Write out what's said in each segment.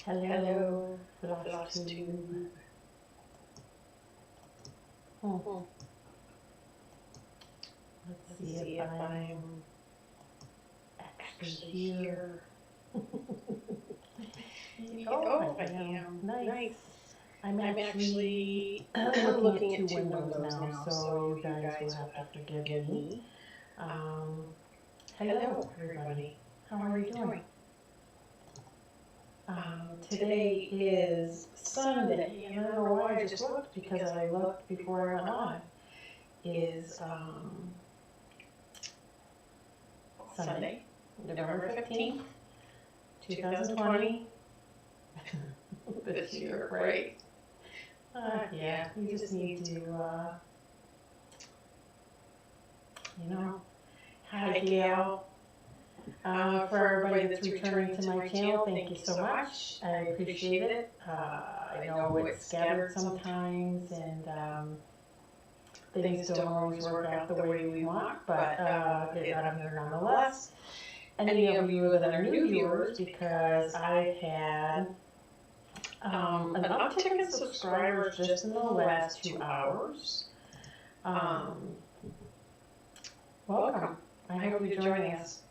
Hello, Flosstube. Let's see if I'm actually here. Oh, I am. Nice. I'm actually looking at two windows now, so you guys will have to forgive me. Hello, everybody. How are you doing? Today is Sunday, and I don't know why I just looked, because I looked before I went live. Is Sunday, November 15th, 2020. This year, right? Yeah, you just need to, hi Gail. For everybody that's returning to my channel, thank you so much. I appreciate it. I know it's scattered sometimes, and things don't always work out the way we want, but I'm here nonetheless. Any of you that are new viewers, because I've had an uptick in subscribers just in the last 2 hours. Welcome. I hope you're joining us.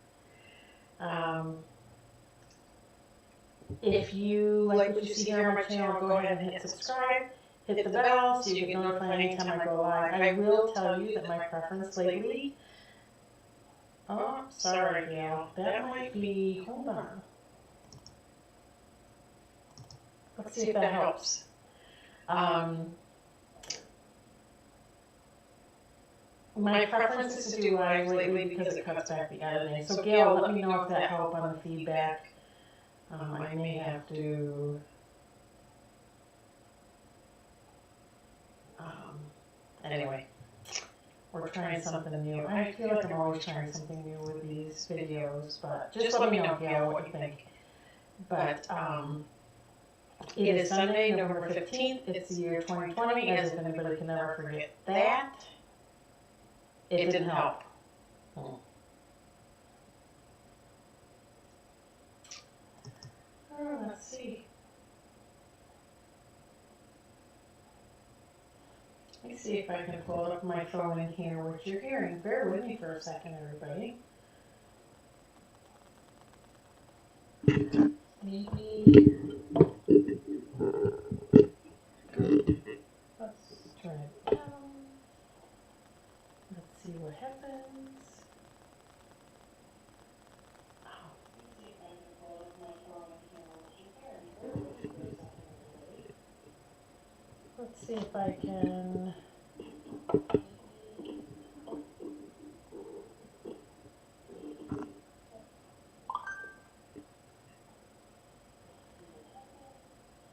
If you like what you see here on my channel, go ahead and hit subscribe, hit the bell so you get notified anytime I go live. I will tell you that my preference lately, oh, sorry Gail, that might be, hold on. Let's see if that helps. My preference is to do live lately because it cuts back the editing. So Gail, let me know if that helped on the feedback. I may have to anyway, we're trying something new. I feel like I'm always trying something new with these videos, but just let me know, Gail, what you think. But it is Sunday, November 15th. It's the year 2020, as if anybody can ever forget that. It didn't help. Oh, let's see. Let me see if I can pull up my phone and hear what you're hearing. Bear with me for a second, everybody. Maybe. Let's turn it down. Let's see what happens. Let's see if I can.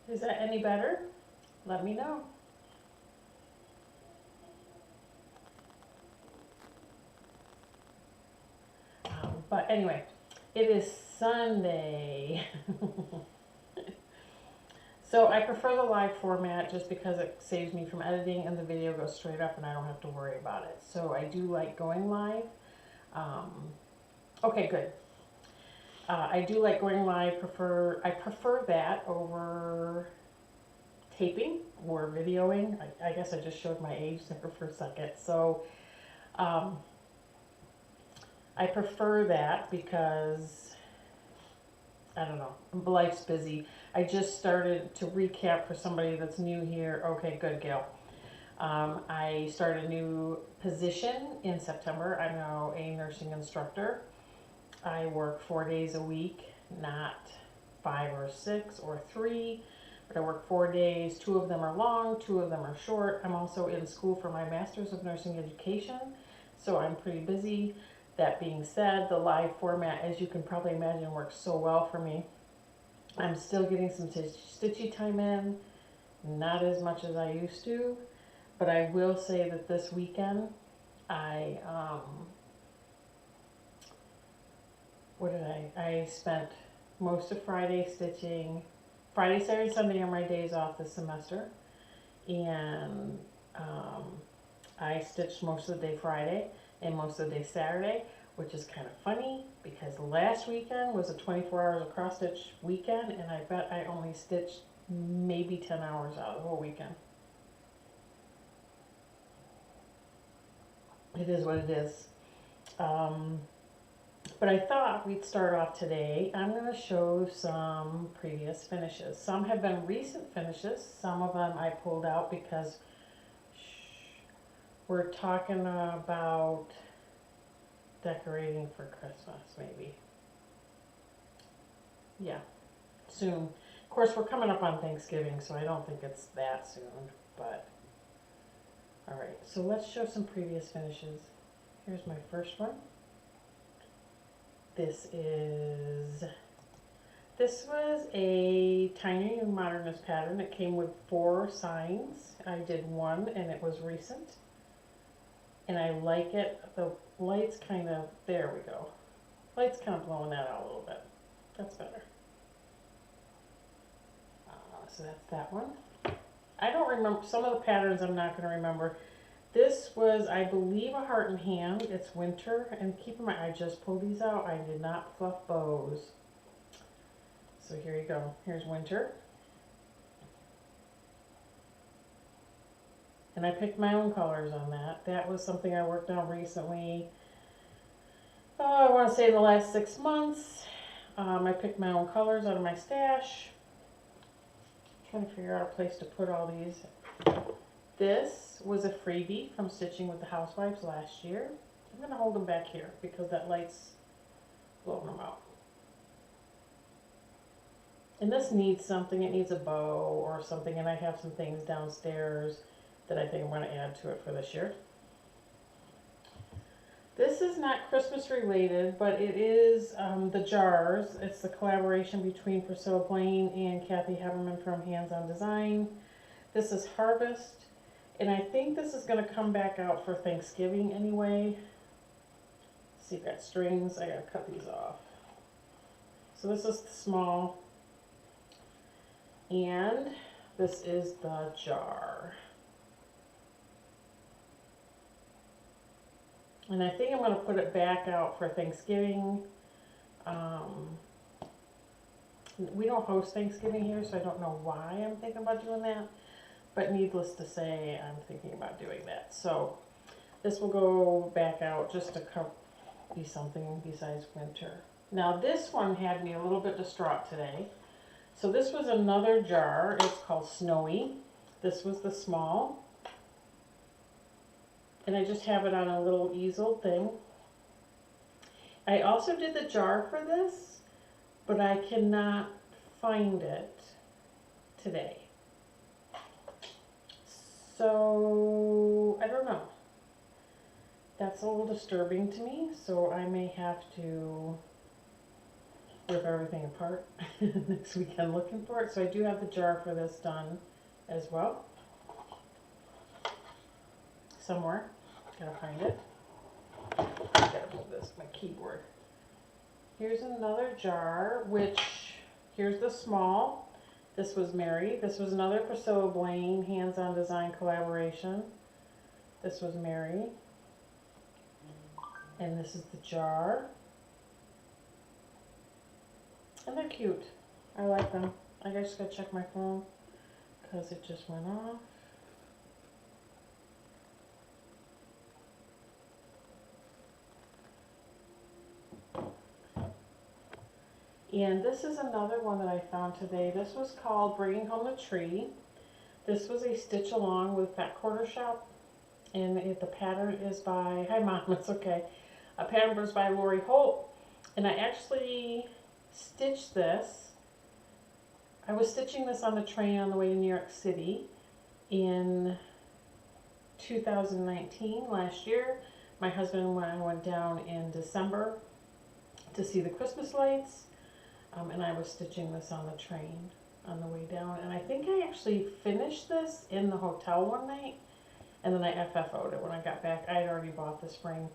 Is that any better? Let me know. But anyway, it is Sunday. So I prefer the live format just because it saves me from editing and the video goes straight up and I don't have to worry about it. So I do like going live. Okay, good. I do like going live. I prefer that over taping or videoing. I guess I just showed my age there for a second. So I prefer that because, I don't know, life's busy. I just started to recap for somebody that's new here. Okay, good, Gail. I started a new position in September. I'm now a nursing instructor. I work 4 days a week, not 5 or 6 or 3, but I work 4 days. 2 of them are long, 2 of them are short. I'm also in school for my Master's of Nursing Education, so I'm pretty busy. That being said, the live format, as you can probably imagine, works so well for me. I'm still getting some stitchy time in, not as much as I used to, but I will say that this weekend, I spent most of Friday stitching. Friday, Saturday, Sunday are my days off this semester, and I stitched most of the day Friday and most of the day Saturday, which is kind of funny because last weekend was a 24 hours of cross stitch weekend, and I bet I only stitched maybe 10 hours out of the whole weekend. It is what it is. But I thought we'd start off today. I'm going to show some previous finishes. Some have been recent finishes. Some of them I pulled out because we're talking about decorating for Christmas, maybe. Yeah, soon. Of course, we're coming up on Thanksgiving, so I don't think it's that soon, but all right. So let's show some previous finishes. Here's my first one. This was a Tiny New Modernist pattern. It came with 4 signs. I did one, and it was recent. And I like it. The light's kind of, there we go. Light's kind of blowing that out a little bit. That's better. So that's that one. I don't remember, some of the patterns I'm not going to remember. This was, I believe, a heart and hand. It's winter. And keep in mind, I just pulled these out. I did not fluff bows. So here you go. Here's winter. And I picked my own colors on that. That was something I worked on recently. Oh, I want to say the last 6 months. I picked my own colors out of my stash. Trying to figure out a place to put all these. This was a freebie from Stitching with the Housewives last year. I'm going to hold them back here because that light's blowing them out. And this needs something. It needs a bow or something, and I have some things downstairs that I think I'm going to add to it for this year. This is not Christmas related, but it is the jars. It's the collaboration between Priscilla Blaine and Kathy Heberman from Hands On Design. This is Harvest. And I think this is going to come back out for Thanksgiving anyway. Let's see, I've got strings. I got to cut these off. So this is the small. And this is the jar. And I think I'm going to put it back out for Thanksgiving. We don't host Thanksgiving here, so I don't know why I'm thinking about doing that. But needless to say, I'm thinking about doing that. So this will go back out just to be something besides winter. Now this one had me a little bit distraught today. So this was another jar. It's called Snowy. This was the small. And I just have it on a little easel thing. I also did the jar for this, but I cannot find it today. So, I don't know. That's a little disturbing to me, so I may have to rip everything apart next weekend looking for it. So I do have the jar for this done as well. Somewhere. Gotta find it. Gotta move this, my keyboard. Here's another jar, which, here's the small. This was Mary. This was another Priscilla Blaine Hands On Design collaboration. This was Mary. And this is the jar. And they're cute. I like them. I just gotta check my phone because it just went off. And this is another one that I found today. This was called Bringing Home the Tree. This was a stitch along with Fat Quarter Shop. And the pattern is by, hi Mom, it's okay. A pattern was by Lori Holt. And I actually stitched this. I was stitching this on the train on the way to New York City in 2019, last year. My husband and I went down in December to see the Christmas lights. And I was stitching this on the train on the way down. And I think I actually finished this in the hotel one night. And then I FFO'd it when I got back. I had already bought the spring.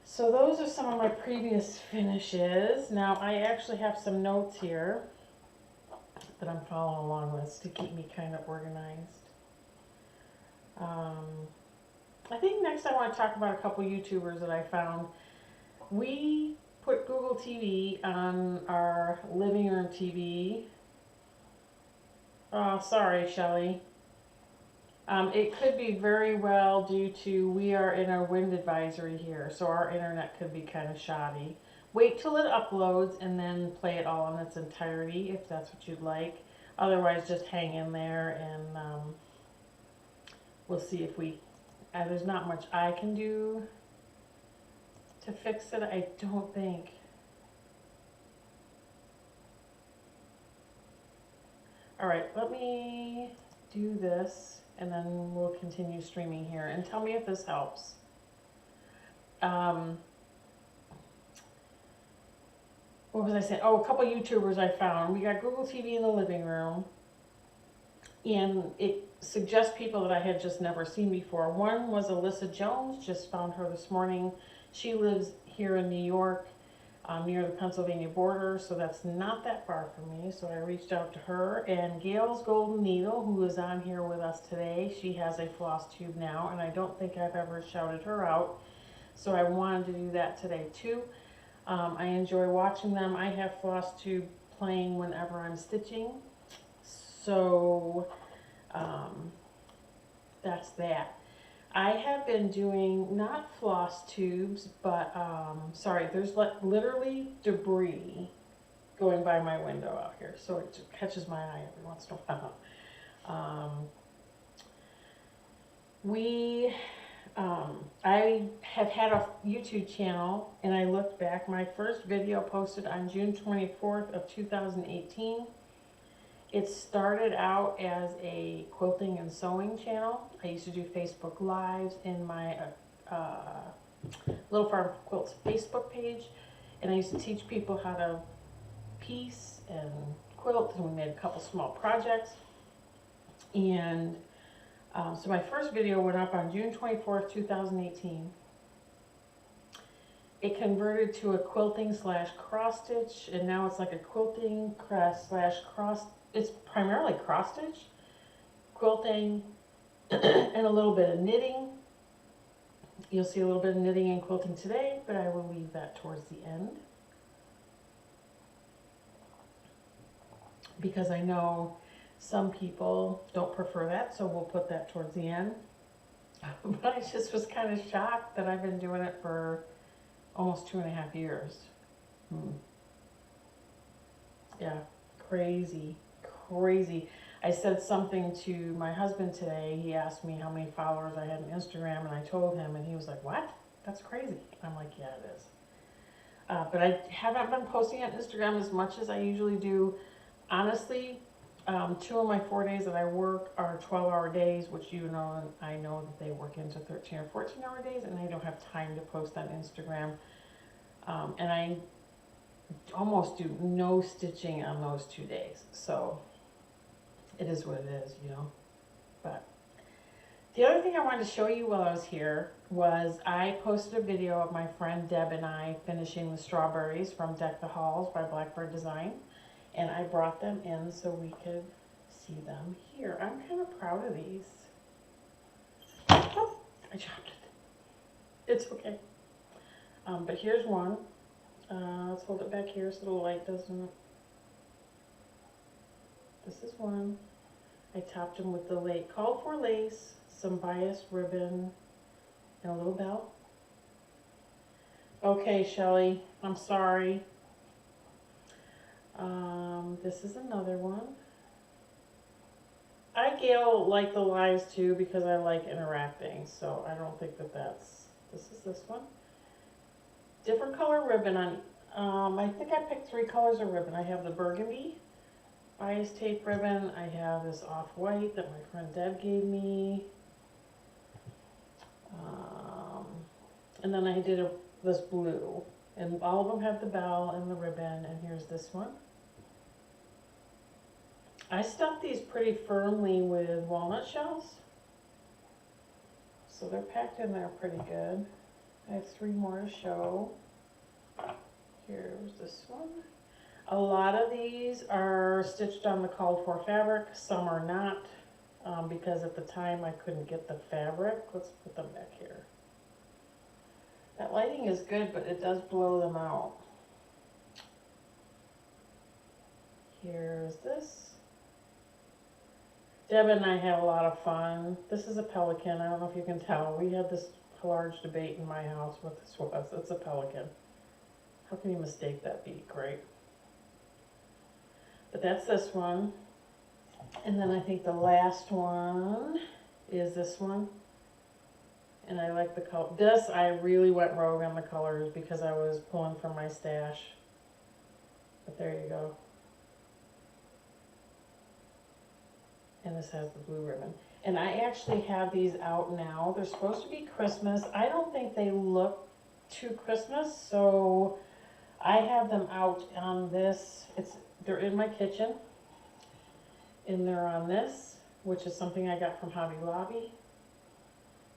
So those are some of my previous finishes. Now I actually have some notes here that I'm following along with to keep me kind of organized. I think next I want to talk about a couple YouTubers that I found We put Google TV on our living room TV. Oh, sorry, Shelley. It could be very well due to we are in a wind advisory here, so our internet could be kind of shoddy. Wait till it uploads and then play it all in its entirety if that's what you'd like. Otherwise, just hang in there and we'll see if we. There's not much I can do to fix it, I don't think. All right, let me do this and then we'll continue streaming here and tell me if this helps. What was I saying? Oh, a couple YouTubers I found. We got Google TV in the living room, and it suggests people that I had just never seen before. One was Alyssa Jones, just found her this morning. She lives here in New York, near the Pennsylvania border, so that's not that far from me. So I reached out to her. And Gail's Golden Needle, who is on here with us today, she has a Flosstube now, and I don't think I've ever shouted her out. So I wanted to do that today too. I enjoy watching them. I have Flosstube playing whenever I'm stitching. So that's that. I have been doing not floss tubes, but sorry, there's literally debris going by my window out here, so it just catches my eye every once in a while. I have had a YouTube channel, and I looked back. My first video posted on June 24th of 2018. It started out as a quilting and sewing channel. I used to do Facebook Lives in my Little Farm Quilts Facebook page, and I used to teach people how to piece and quilt, and we made a couple small projects. And so my first video went up on June 24th, 2018. It converted to a quilting / cross stitch, and now it's like a quilting / cross. It's primarily cross stitch, quilting, and a little bit of knitting. You'll see a little bit of knitting and quilting today, but I will leave that towards the end, because I know some people don't prefer that, so we'll put that towards the end. But I just was kind of shocked that I've been doing it for almost 2.5 years. Yeah, crazy. I said something to my husband today. He asked me how many followers I had on Instagram, and I told him, and he was like, "What? That's crazy." I'm like, "Yeah, it is." But I haven't been posting on Instagram as much as I usually do. Honestly, 2 of my 4 days that I work are 12-hour days, which you know, and I know that they work into 13 or 14-hour days, and I don't have time to post on Instagram. And I almost do no stitching on those 2 days. So it is what it is, you know. But the other thing I wanted to show you while I was here was I posted a video of my friend Deb and I finishing the strawberries from Deck the Halls by Blackbird Design. And I brought them in so we could see them here. I'm kind of proud of these. Oh, I chopped it. It's okay. But here's one. Let's hold it back here so the light doesn't. This is one. I topped them with the called for lace, some bias ribbon, and a little belt. Okay, Shelly, I'm sorry. This is another one. I, Gail, like the lives too because I like interacting, so I don't think that's, this is this one. Different color ribbon on, I think I picked 3 colors of ribbon. I have the burgundy bias tape ribbon. I have this off-white that my friend Deb gave me. And then I did this blue. And all of them have the bell and the ribbon, and here's this one. I stuffed these pretty firmly with walnut shells, so they're packed in there pretty good. I have 3 more to show. Here's this one. A lot of these are stitched on the called for fabric, some are not, because at the time I couldn't get the fabric. Let's put them back here. That lighting is good, but it does blow them out. Here's this. Deb and I had a lot of fun. This is a pelican. I don't know if you can tell. We had this large debate in my house what this was. It's a pelican. How can you mistake that beak, right? But that's this one. And then I think the last one is this one. And I like the color. This, I really went rogue on the colors because I was pulling from my stash. But there you go. And this has the blue ribbon. And I actually have these out now. They're supposed to be Christmas. I don't think they look too Christmas, so I have them out on this. They're in my kitchen. And they're on this, which is something I got from Hobby Lobby.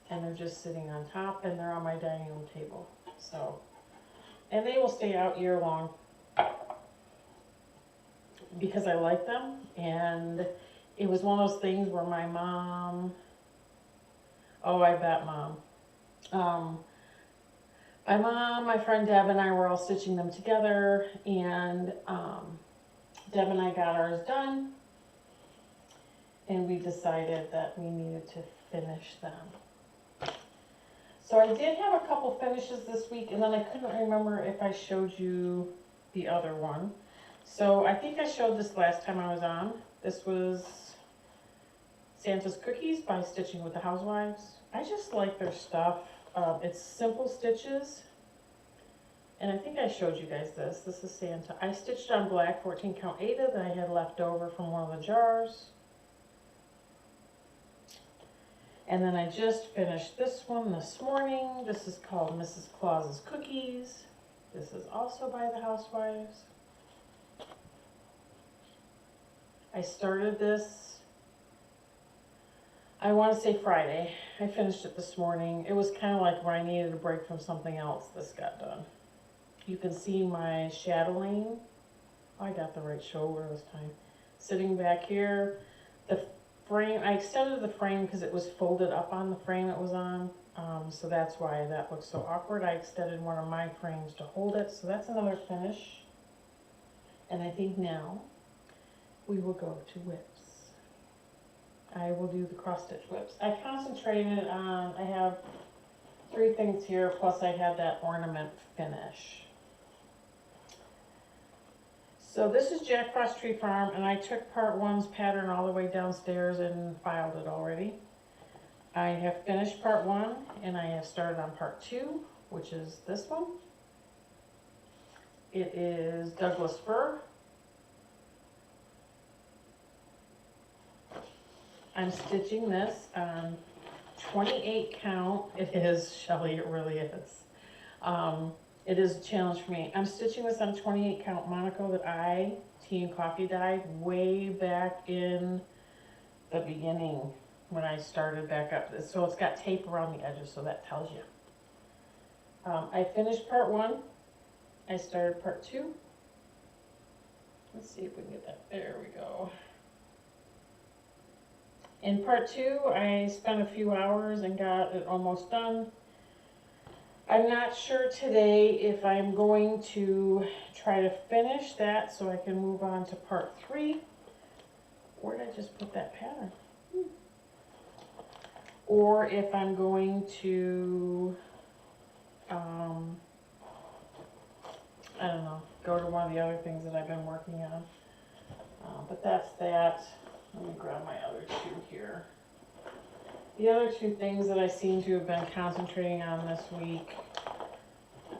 And they're just sitting on top, and they're on my dining room table. So, and they will stay out year long because I like them. And it was one of those things where my mom, oh, I bet Mom. My mom, my friend Deb, and I were all stitching them together, and Deb and I got ours done, and we decided that we needed to finish them. So I did have a couple finishes this week, and then I couldn't remember if I showed you the other one. So I think I showed this last time I was on. This was Santa's Cookies by Stitching with the Housewives. I just like their stuff. It's simple stitches. And I think I showed you guys this. This is Santa. I stitched on black 14 count Aida that I had left over from one of the jars. And then I just finished this one this morning. This is called Mrs. Claus's Cookies. This is also by the Housewives. I started this, I want to say Friday. I finished it this morning. It was kind of like when I needed a break from something else, this got done. You can see my shadowing. Oh, I got the right shoulder this time. Sitting back here. The frame, I extended the frame because it was folded up on the frame it was on. So that's why that looks so awkward. I extended one of my frames to hold it. So that's another finish. And I think now we will go to whips. I will do the cross stitch whips. I concentrated on, I have 3 things here, plus I had that ornament finish. So this is Jack Frost Tree Farm, and I took part 1's pattern all the way downstairs and filed it already. I have finished part 1, and I have started on part 2, which is this one. It is Douglas Fir. I'm stitching this on 28 count. It is, Shelly, it really is. It is a challenge for me. I'm stitching this on 28 count Monaco that I tea and coffee dyed way back in the beginning when I started back up. So it's got tape around the edges, so that tells you. I finished part 1. I started part 2. Let's see if we can get that. There we go. In part 2, I spent a few hours and got it almost done. I'm not sure today if I'm going to try to finish that so I can move on to part 3. Where did I just put that pattern? Or if I'm going to, I don't know, go to one of the other things that I've been working on. But that's that. Let me grab my other 2 here. The other 2 things that I seem to have been concentrating on this week,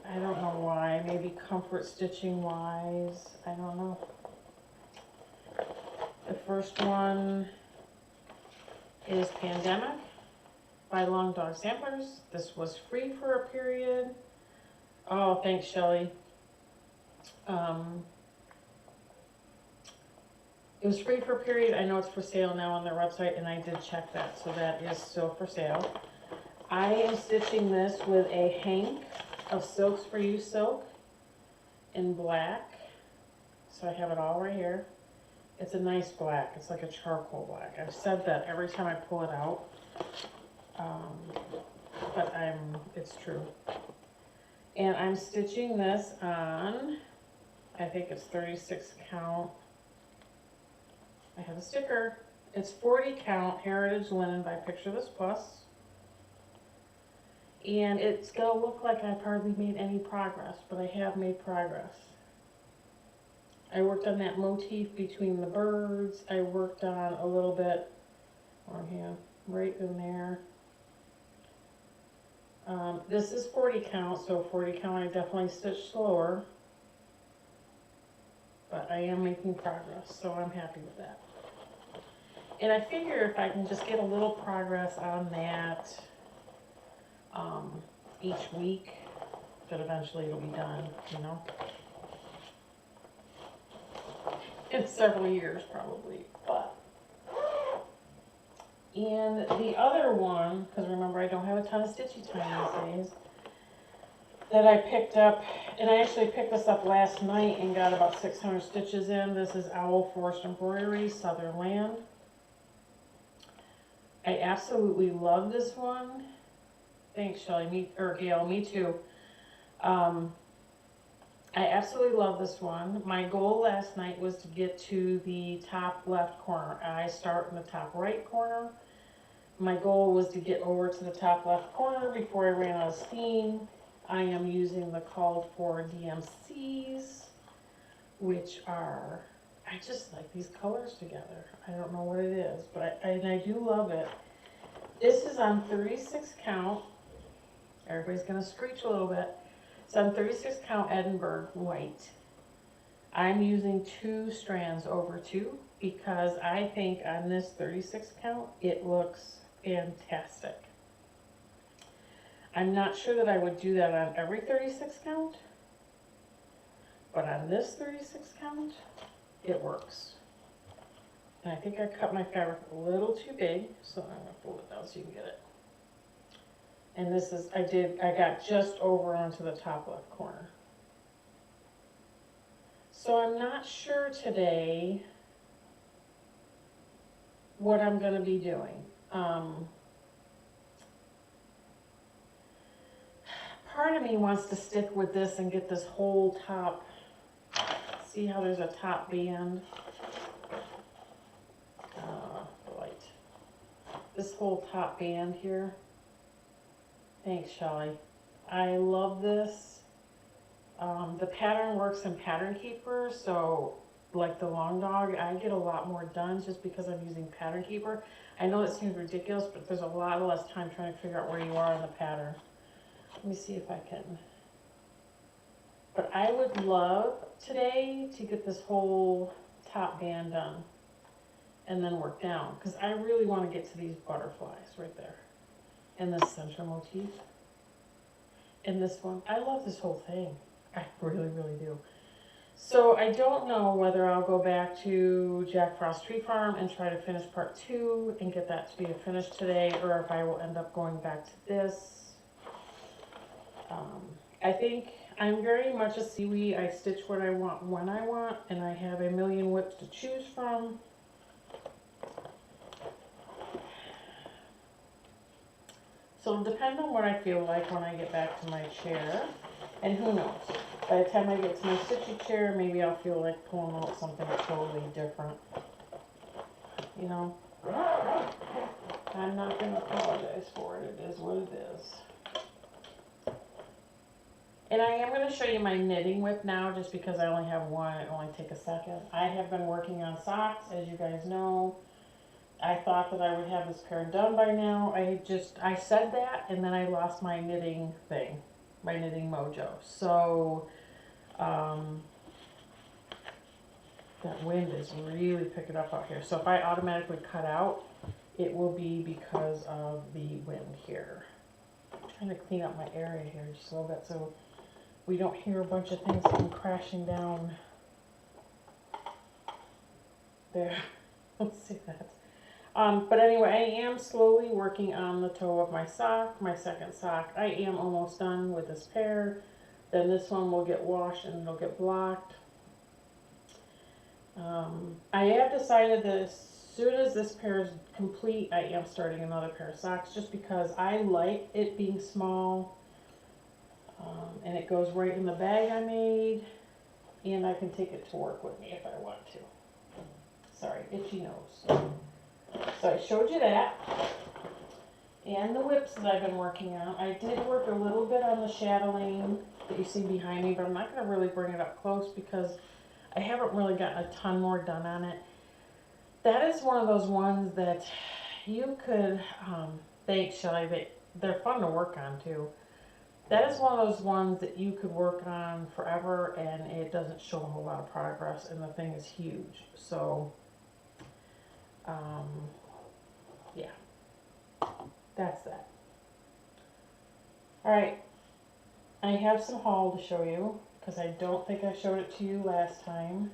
I don't know why, maybe comfort stitching wise, I don't know. The first one is Pandemic by Long Dog Samplers. This was free for a period. Oh, thanks, Shelly. It was free for a period. I know it's for sale now on their website, and I did check that, so that is still for sale. I am stitching this with a hank of Silks for You silk in black. So I have it all right here. It's a nice black. It's like a charcoal black. I've said that every time I pull it out, but it's true. And I'm stitching this on, I think it's 36 count. I have a sticker. It's 40 count Heritage Linen by Picture This Plus. And it's gonna look like I've hardly made any progress, but I have made progress. I worked on that motif between the birds. I worked on a little bit on here, right in there. This is 40 count, so 40 count I definitely stitched slower. But I am making progress, so I'm happy with that. And I figure if I can just get a little progress on that each week, that eventually it'll be done, you know? In several years probably, but. And the other one, because remember I don't have a ton of stitchy time these days, that I picked up, and I actually picked this up last night and got about 600 stitches in. This is Owl Forest Embroidery, Southern Land. I absolutely love this one. Thanks, Shelly, Gail, me too. I absolutely love this one. My goal last night was to get to the top left corner. I start in the top right corner. My goal was to get over to the top left corner before I ran out of steam. I am using the called for DMCs, which are, I just like these colors together. I don't know what it is, but I do love it. This is on 36 count. Everybody's gonna screech a little bit. It's on 36 count Edinburgh white. I'm using 2 strands over 2 because I think on this 36 count, it looks fantastic. I'm not sure that I would do that on every 36 count, but on this 36 count, it works. And I think I cut my fabric a little too big, so I'm gonna fold it down so you can get it. And this is, I got just over onto the top left corner. So I'm not sure today what I'm gonna be doing. Part of me wants to stick with this and get this whole top, see how there's a top band? Light. This whole top band here. Thanks, Shelly. I love this. The pattern works in Pattern Keeper, so like the long dog, I get a lot more done just because I'm using Pattern Keeper. I know it seems ridiculous, but there's a lot less time trying to figure out where you are on the pattern. Let me see if I can. But I would love today to get this whole top band done and then work down, because I really want to get to these butterflies right there and this center motif and this one. I love this whole thing. I really, really do. So I don't know whether I'll go back to Jack Frost Tree Farm and try to finish part 2 and get that to be a finish today, or if I will end up going back to this. I think I'm very much a seaweed. I stitch what I want when I want, and I have a million whips to choose from. So it'll depend on what I feel like when I get back to my chair, and who knows. By the time I get to my stitchy chair, maybe I'll feel like pulling out something totally different. You know? I'm not going to apologize for it. It is what it is. And I am going to show you my knitting whip now, just because I only have one. It only take a second. I have been working on socks, as you guys know. I thought that I would have this pair done by now. I said that, and then I lost my knitting thing, my knitting mojo. So, that wind is really picking up out here. So if I automatically cut out, it will be because of the wind here. I'm trying to clean up my area here just a little bit so we don't hear a bunch of things come crashing down there. Let's see that. But anyway, I am slowly working on the toe of my sock, my second sock. I am almost done with this pair. Then this one will get washed and it'll get blocked. I have decided that as soon as this pair is complete, I am starting another pair of socks, just because I like it being small. And it goes right in the bag I made, and I can take it to work with me if I want to. Sorry, itchy nose. So I showed you that. And the whips that I've been working on. I did work a little bit on the chatelaine that you see behind me, but I'm not going to really bring it up close because I haven't really gotten a ton more done on it. That is one of those ones that you could, thanks Shelly, they're fun to work on too. That is one of those ones that you could work on forever and it doesn't show a whole lot of progress, and the thing is huge. So, yeah, that's that. Alright, I have some haul to show you because I don't think I showed it to you last time.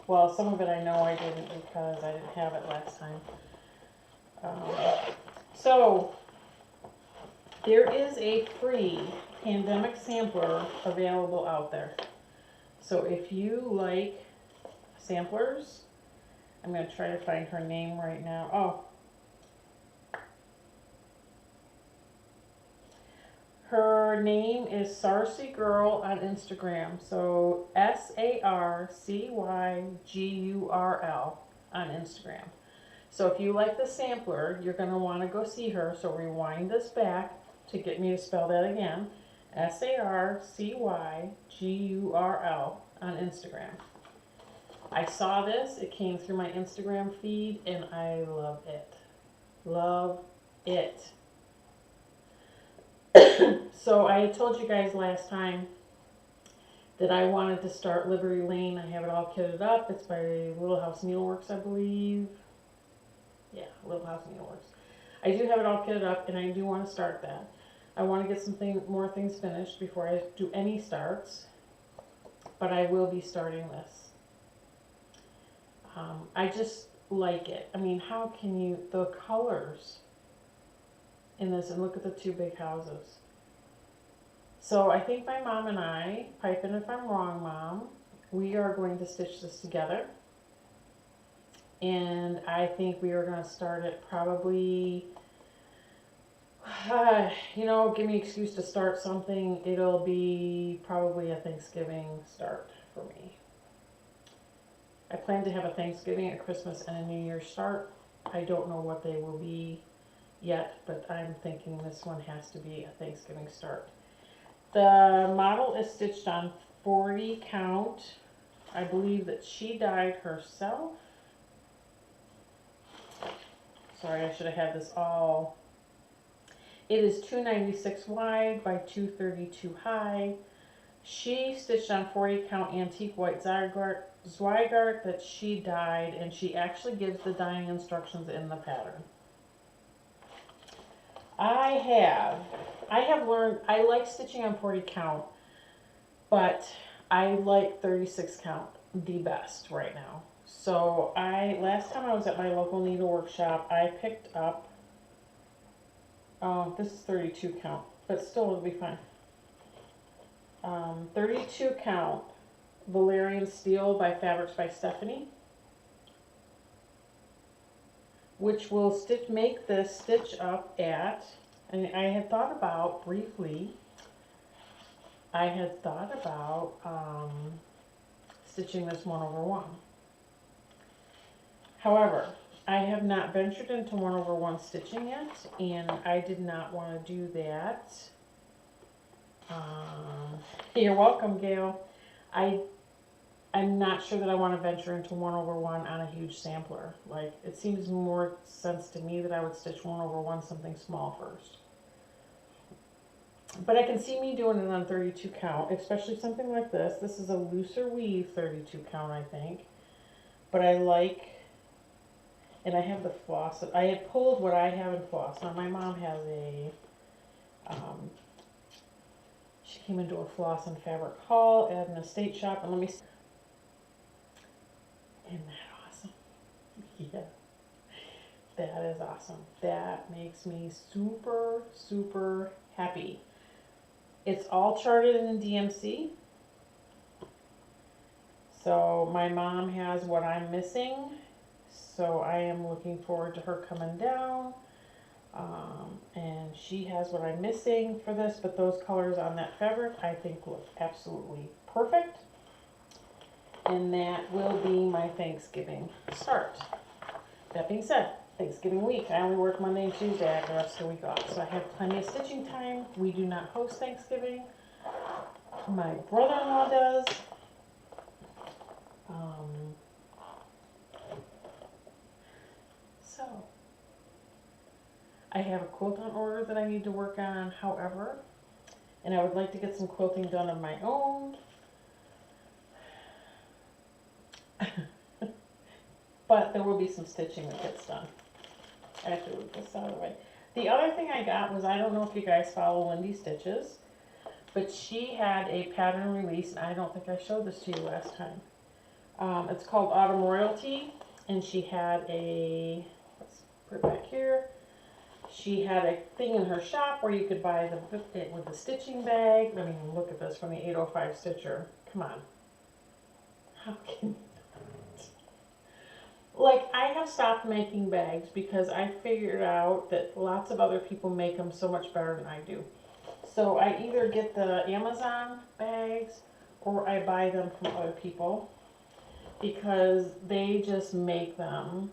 Well, some of it I know I didn't because I didn't have it last time. So, there is a free pandemic sampler available out there. So if you like samplers, I'm going to try to find her name right now. Oh. Her name is Sarcy Girl on Instagram. So SARCYGURL on Instagram. So if you like the sampler, you're going to want to go see her. So rewind this back to get me to spell that again. SARCYGURL on Instagram. I saw this. It came through my Instagram feed and I love it. Love it. So I told you guys last time that I wanted to start Liberty Lane. I have it all kitted up. It's by Little House Needleworks, I believe. Yeah, Little House Needleworks. I do have it all kitted up and I do want to start that. I want to get more things finished before I do any starts, but I will be starting this. I just like it. I mean, how can you, the colors in this, and look at the two big houses. So I think my mom and I, pipe in if I'm wrong, Mom, we are going to stitch this together. And I think we are going to start it probably, you know, give me an excuse to start something. It'll be probably a Thanksgiving start for me. I plan to have a Thanksgiving, a Christmas, and a New Year's start. I don't know what they will be yet, but I'm thinking this one has to be a Thanksgiving start. The model is stitched on 40 count. I believe that she dyed herself. Sorry, I should have had this all. It is 296 wide by 232 high. She stitched on 40 count antique white Zweigart that she dyed, and she actually gives the dyeing instructions in the pattern. I have learned, I like stitching on 40 count, but I like 36 count the best right now. So last time I was at my local needlework shop, I picked up, this is 32 count, but still it'll be fine. 32 count Valerian Steel by Fabrics by Stephanie, which will make this stitch up at, and I had thought about briefly, stitching this 1/1. However, I have not ventured into 1/1 stitching yet, and I did not want to do that. You're welcome, Gail. I'm not sure that I want to venture into 1/1 on a huge sampler. Like, it seems more sense to me that I would stitch 1/1 something small first. But I can see me doing it on 32 count, especially something like this. This is a looser weave 32 count, I think. But I like, and I have the floss. I had pulled what I have in floss. Now my mom has a, she came into a floss and fabric haul at an estate shop, and let me see. Isn't that awesome? Yeah. That is awesome. That makes me super, super happy. It's all charted in DMC. So my mom has what I'm missing. So I am looking forward to her coming down. And she has what I'm missing for this, but those colors on that fabric I think look absolutely perfect. And that will be my Thanksgiving start. That being said, Thanksgiving week, I only work Monday and Tuesday. I have the rest of the week off. So I have plenty of stitching time. We do not host Thanksgiving. My brother-in-law does. So I have a quilt on order that I need to work on, however, and I would like to get some quilting done of my own. But there will be some stitching that gets done after we get this out of the way. The other thing I got was, I don't know if you guys follow Wendy Stitches, but she had a pattern release, and I don't think I showed this to you last time. It's called Autumn Royalty, and she had a, let's put it back here, she had a thing in her shop where you could buy it with the stitching bag. I mean, look at this from the 805 Stitcher. Come on. How can you not? Like, I have stopped making bags because I figured out that lots of other people make them so much better than I do. So I either get the Amazon bags or I buy them from other people because they just make them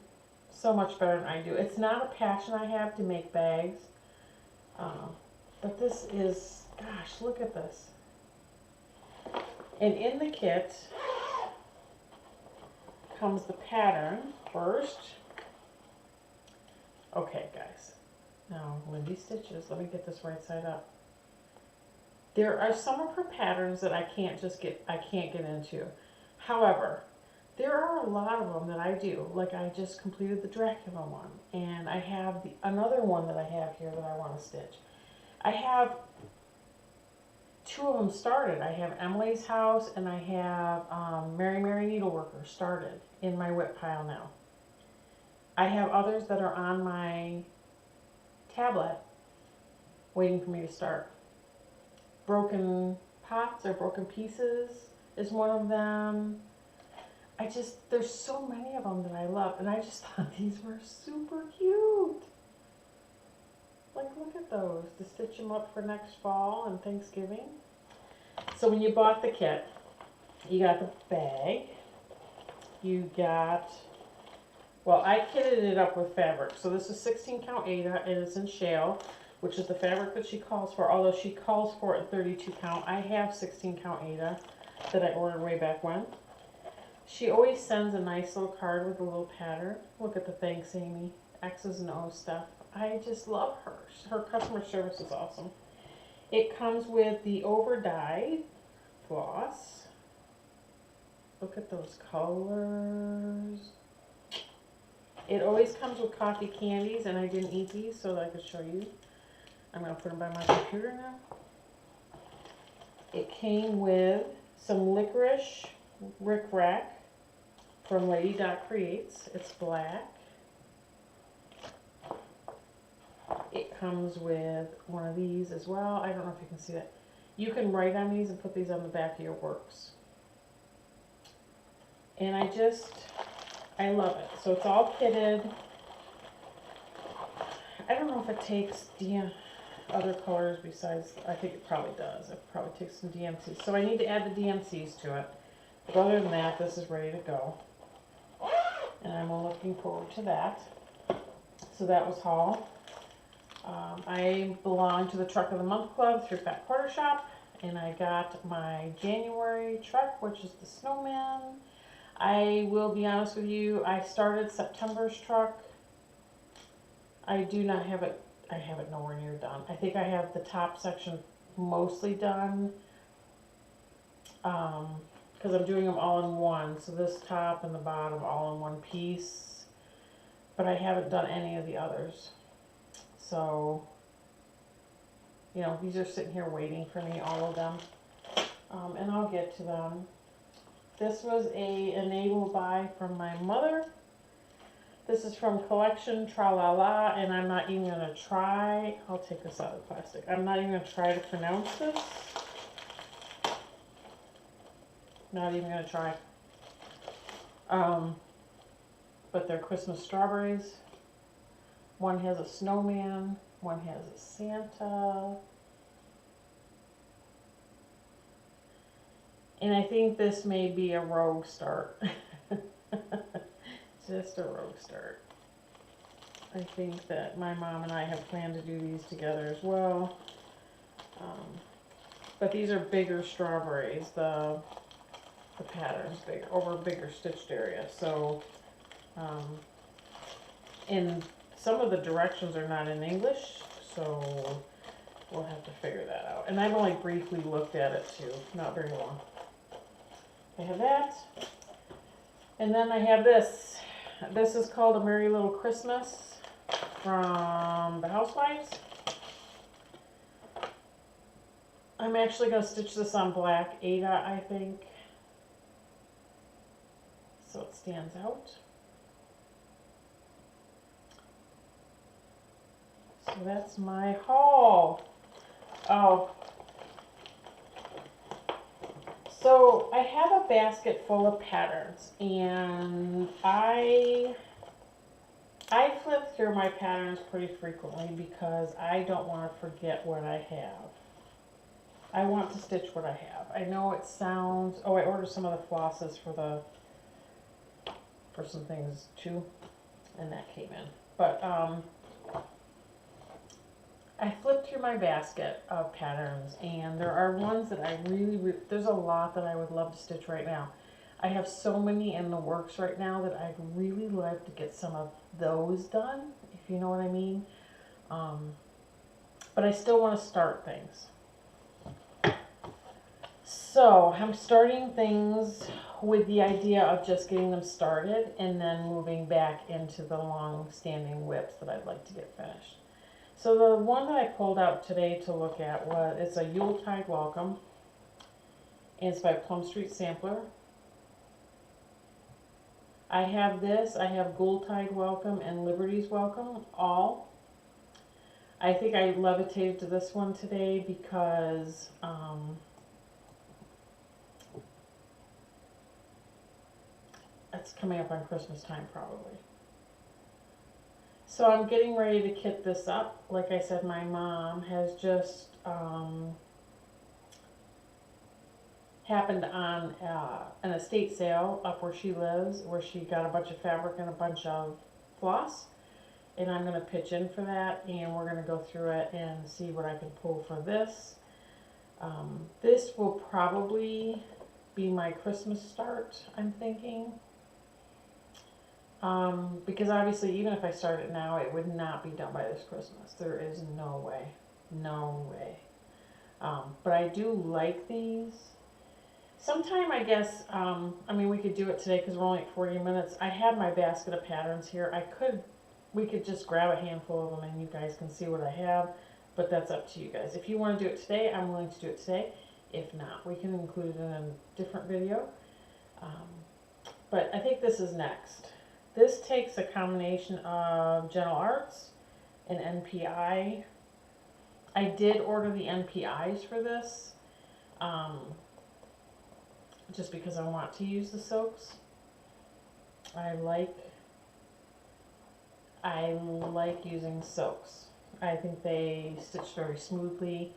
so much better than I do. It's not a passion I have to make bags, but this is, gosh, look at this. And in the kit comes the pattern first. Okay, guys. Now, Wendy Stitches, let me get this right side up. There are some of her patterns that I can't get into. However, there are a lot of them that I do. Like, I just completed the Dracula one, and I have another one that I have here that I want to stitch. I have two of them started. I have Emily's House, and I have Mary Needleworker started in my whip pile now. I have others that are on my tablet waiting for me to start. Broken Pots or Broken Pieces is one of them. There's so many of them that I love, and I just thought these were super cute. Like, look at those, to stitch them up for next fall and Thanksgiving. So when you bought the kit, you got the bag, you got, well, I kitted it up with fabric. So this is 16 count Aida, and it's in shale, which is the fabric that she calls for, although she calls for it 32 count. I have 16 count Aida that I ordered way back when. She always sends a nice little card with a little pattern. Look at the thanks, Amy. X's and O's stuff. I just love her. Her customer service is awesome. It comes with the over-dyed floss. Look at those colors. It always comes with coffee candies, and I didn't eat these so that I could show you. I'm going to put them by my computer now. It came with some licorice Rick Rack from Lady Dot Creates. It's black. It comes with one of these as well. I don't know if you can see that. You can write on these and put these on the back of your works. And I love it. So it's all kitted. I don't know if it takes other colors besides, I think it probably does. It probably takes some DMCs. So I need to add the DMCs to it. But other than that, this is ready to go. And I'm looking forward to that. So that was haul. I belong to the Truck of the Month Club through Fat Quarter Shop. And I got my January truck, which is the Snowman. I will be honest with you, I started September's truck. I do not have it, I have it nowhere near done. I think I have the top section mostly done. Because I'm doing them all in one. So this top and the bottom all in one piece. But I haven't done any of the others. So, you know, these are sitting here waiting for me, all of them. And I'll get to them. This was a enable buy from my mother. This is from Collection Tra-La-La, and I'm not even going to try, I'll take this out of the plastic. I'm not even going to try to pronounce this. Not even going to try. But they're Christmas strawberries. One has a snowman, one has a Santa. And I think this may be a rogue start. Just a rogue start. I think that my mom and I have planned to do these together as well. But these are bigger strawberries. The pattern's bigger, over a bigger stitched area. So, and some of the directions are not in English, so we'll have to figure that out. And I've only briefly looked at it too, not very long. I have that. And then I have this. This is called A Merry Little Christmas from the Housewives. I'm actually going to stitch this on black Ada, I think, so it stands out. So that's my haul. Oh, so I have a basket full of patterns, and I flip through my patterns pretty frequently because I don't want to forget what I have. I want to stitch what I have. I know it sounds, oh, I ordered some of the flosses for some things too, and that came in. But I flipped through my basket of patterns, and there are ones that I really, there's a lot that I would love to stitch right now. I have so many in the works right now that I'd really like to get some of those done, if you know what I mean. But I still want to start things. So I'm starting things with the idea of just getting them started and then moving back into the long-standing whips that I'd like to get finished. So the one that I pulled out today to look at it's a Yuletide Welcome. And it's by Plum Street Sampler. I have this, I have Yuletide Welcome and Liberty's Welcome, all. I think I levitated to this one today because it's coming up on Christmas time probably. So I'm getting ready to kit this up. Like I said, my mom has just happened on an estate sale up where she lives, where she got a bunch of fabric and a bunch of floss. And I'm going to pitch in for that, and we're going to go through it and see what I can pull for this. This will probably be my Christmas start, I'm thinking. Because obviously, even if I start it now, it would not be done by this Christmas. There is no way. No way. But I do like these. Sometime, I guess, I mean, we could do it today because we're only at 40 minutes. I have my basket of patterns here. We could just grab a handful of them and you guys can see what I have. But that's up to you guys. If you want to do it today, I'm willing to do it today. If not, we can include it in a different video. But I think this is next. This takes a combination of Gentle Arts and NPI. I did order the NPIs for this, just because I want to use the silks. I like using silks. I think they stitch very smoothly,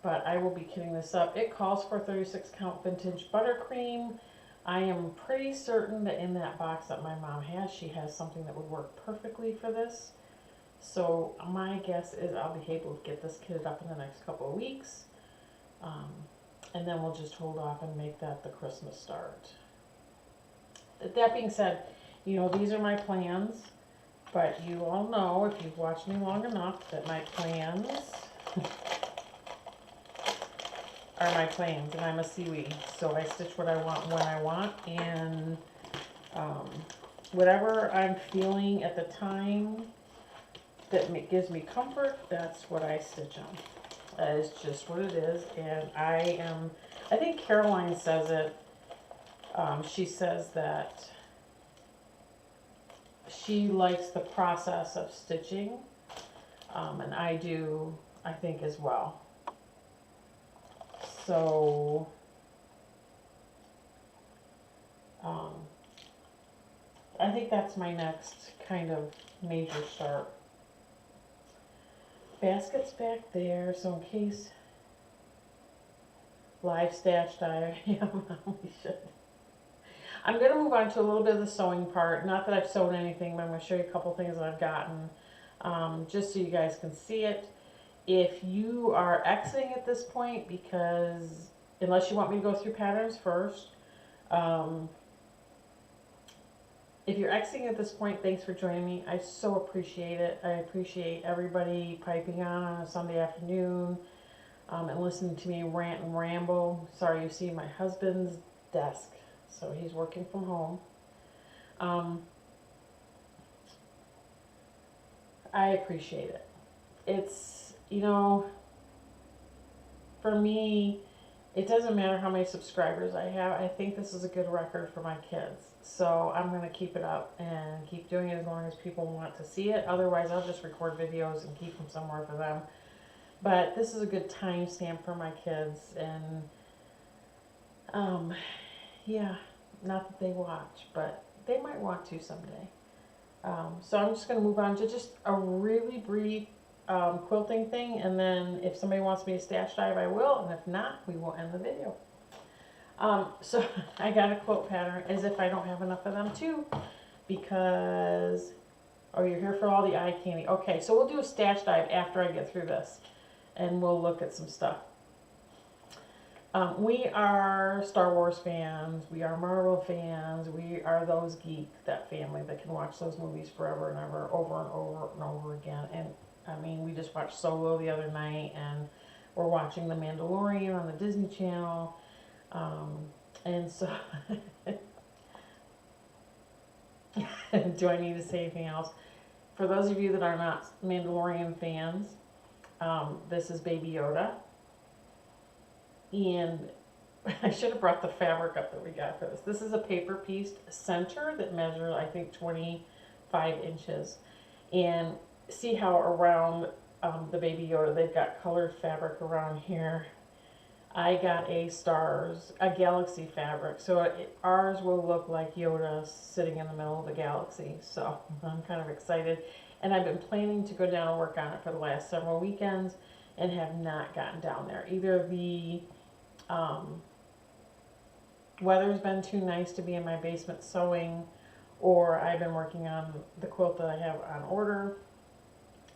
but I will be kitting this up. It calls for 36 count vintage buttercream. I am pretty certain that in that box that my mom has, she has something that would work perfectly for this. So my guess is I'll be able to get this kitted up in the next couple of weeks. And then we'll just hold off and make that the Christmas start. That being said, you know, these are my plans. But you all know, if you've watched me long enough, that my plans are my plans, and I'm a seaweed, so I stitch what I want when I want, and whatever I'm feeling at the time that gives me comfort, that's what I stitch on. That is just what it is, and I think Caroline says it, she says that she likes the process of stitching, and I do, I think, as well. So, I think that's my next kind of major start. basket's back there, so in case live stash dive, yeah, we should. I'm going to move on to a little bit of the sewing part. Not that I've sewn anything, but I'm going to show you a couple things that I've gotten, just so you guys can see it. If you are exiting at this point, because unless you want me to go through patterns first, if you're exiting at this point, thanks for joining me. I so appreciate it. I appreciate everybody piping on a Sunday afternoon and listening to me rant and ramble. Sorry, you see my husband's desk. So he's working from home. I appreciate it. It's, you know, for me, it doesn't matter how many subscribers I have. I think this is a good record for my kids. So I'm going to keep it up and keep doing it as long as people want to see it. Otherwise, I'll just record videos and keep them somewhere for them. But this is a good time stamp for my kids. And, yeah, not that they watch, but they might want to someday. So I'm just going to move on to just a really brief quilting thing, and then if somebody wants me to stash dive, I will, and if not, we will end the video. So I got a quilt pattern, as if I don't have enough of them too, because, oh, you're here for all the eye candy. Okay, so we'll do a stash dive after I get through this, and we'll look at some stuff. We are Star Wars fans, we are Marvel fans, we are those geeks, that family that can watch those movies forever and ever, over and over and over again. And I mean, we just watched Solo the other night, and we're watching The Mandalorian on the Disney Channel. And so, do I need to say anything else? For those of you that are not Mandalorian fans, this is Baby Yoda. And I should have brought the fabric up that we got for this. This is a paper pieced center that measures, I think, 25 inches. And see how around the Baby Yoda, they've got colored fabric around here. I got a galaxy fabric. So ours will look like Yoda sitting in the middle of the galaxy. So I'm kind of excited. And I've been planning to go down and work on it for the last several weekends and have not gotten down there. Either the weather's been too nice to be in my basement sewing, or I've been working on the quilt that I have on order,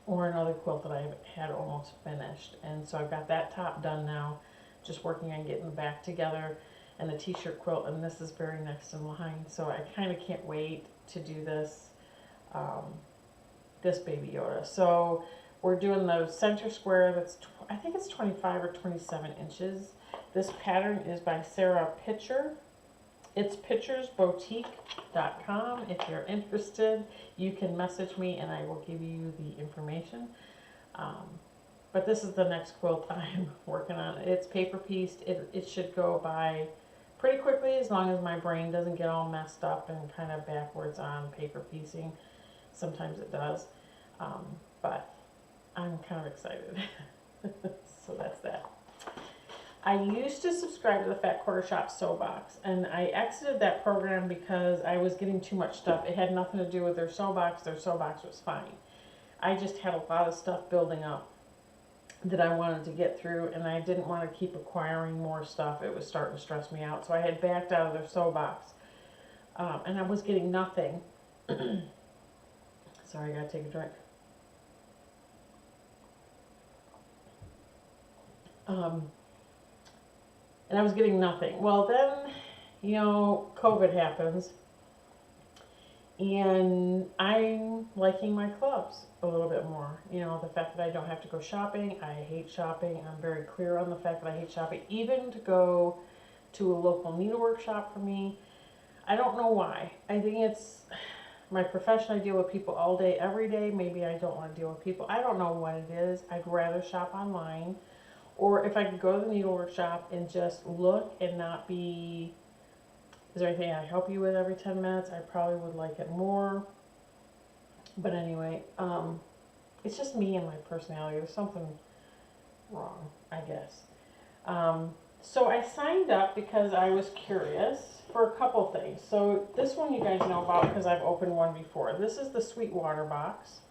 or another quilt that I've had almost finished. And so I've got that top done now, just working on getting the back together, and the t-shirt quilt, and this is very next in line. So I kind of can't wait to do this, this Baby Yoda. So we're doing the center square that's, I think it's 25 or 27 inches. This pattern is by Sarah Pitcher. It's pitchersboutique.com. If you're interested, you can message me and I will give you the information. But this is the next quilt I'm working on. It's paper pieced. It should go by pretty quickly, as long as my brain doesn't get all messed up and kind of backwards on paper piecing. Sometimes it does. But I'm kind of excited. So that's that. I used to subscribe to the Fat Quarter Shop Sew Box, and I exited that program because I was getting too much stuff. It had nothing to do with their sew box. Their sew box was fine. I just had a lot of stuff building up that I wanted to get through, and I didn't want to keep acquiring more stuff. It was starting to stress me out. So I had backed out of their sew box, and I was getting nothing. Sorry, I gotta take a drink. And I was getting nothing. Well, then, you know, COVID happens, and I'm liking my clubs a little bit more. You know, the fact that I don't have to go shopping. I hate shopping. I'm very clear on the fact that I hate shopping. Even to go to a local needlework shop for me, I don't know why. I think it's my profession. I deal with people all day, every day. Maybe I don't want to deal with people. I don't know what it is. I'd rather shop online. Or if I could go to the needlework shop and just look and not be, is there anything I help you with every 10 minutes? I probably would like it more. But anyway, it's just me and my personality. There's something wrong, I guess. So I signed up because I was curious for a couple things. So this one you guys know about because I've opened one before. This is the Sweetwater box.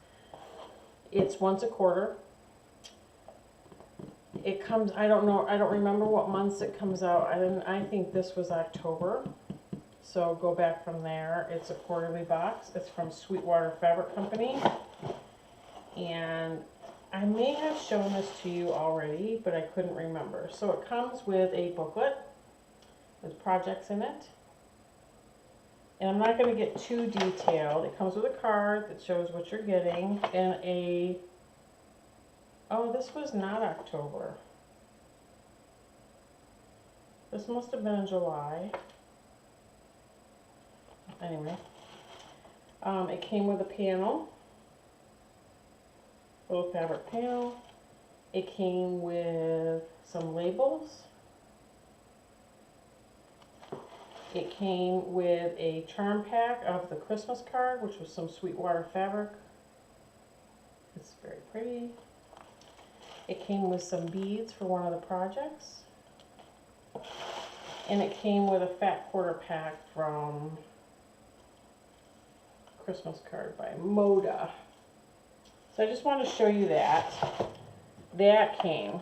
It's once a quarter. It comes, I don't know, I don't remember what months it comes out. I think this was October. So go back from there. It's a quarterly box. It's from Sweetwater Fabric Company. And I may have shown this to you already, but I couldn't remember. So it comes with a booklet with projects in it. And I'm not going to get too detailed. It comes with a card that shows what you're getting and a, oh, this was not October. This must have been in July. Anyway, it came with a panel, little fabric panel. It came with some labels. It came with a charm pack of the Christmas card, which was some Sweetwater fabric. It's very pretty. It came with some beads for one of the projects. And it came with a fat quarter pack from Christmas card by Moda. So I just want to show you that. That came.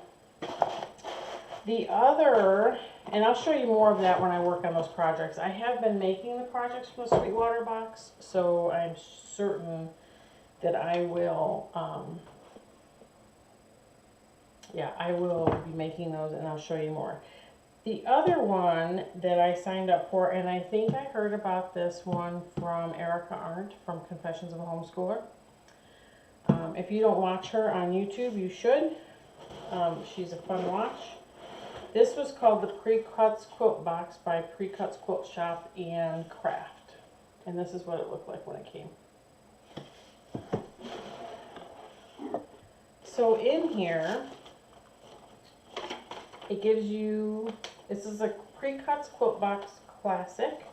The other, and I'll show you more of that when I work on those projects. I have been making the projects from the Sweetwater box, so I'm certain that I will, I will be making those, and I'll show you more. The other one that I signed up for, and I think I heard about this one from Erica Arndt from Confessions of a Homeschooler. If you don't watch her on YouTube, you should. She's a fun watch. This was called the Pre-Cuts Quilt Box by Pre-Cuts Quilt Shop and Craft. And this is what it looked like when it came. So in here, it gives you, this is a Pre-Cuts Quilt Box Classic.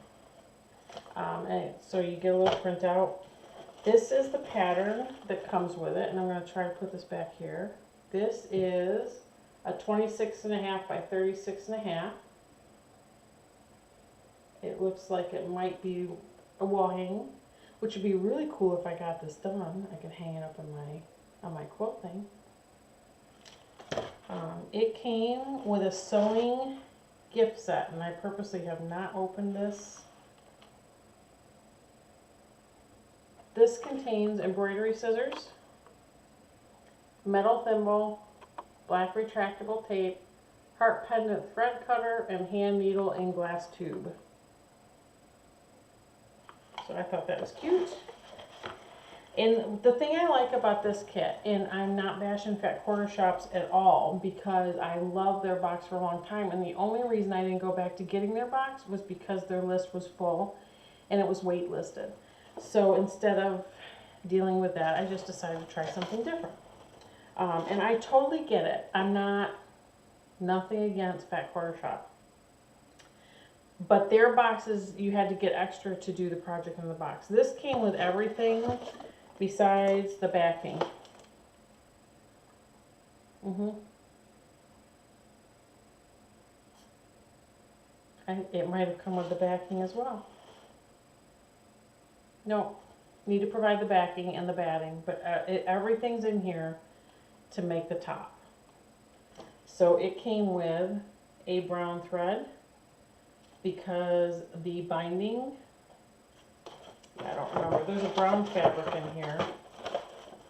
And so you get a little printout. This is the pattern that comes with it, and I'm going to try to put this back here. This is a 26.5 by 36.5. It looks like it might be a wall hanging, which would be really cool if I got this done. I could hang it up on my quilt thing. It came with a sewing gift set, and I purposely have not opened this. This contains embroidery scissors, metal thimble, black retractable tape, heart pendant thread cutter, and hand needle and glass tube. So I thought that was cute. And the thing I like about this kit, and I'm not bashing Fat Quarter Shops at all, because I love their box for a long time, and the only reason I didn't go back to getting their box was because their list was full and it was wait listed. So instead of dealing with that, I just decided to try something different. And I totally get it. I'm nothing against Fat Quarter Shop. But their boxes, you had to get extra to do the project in the box. This came with everything besides the backing. It might have come with the backing as well. No, need to provide the backing and the batting, but everything's in here to make the top. So it came with a brown thread because the binding, I don't remember, there's a brown fabric in here,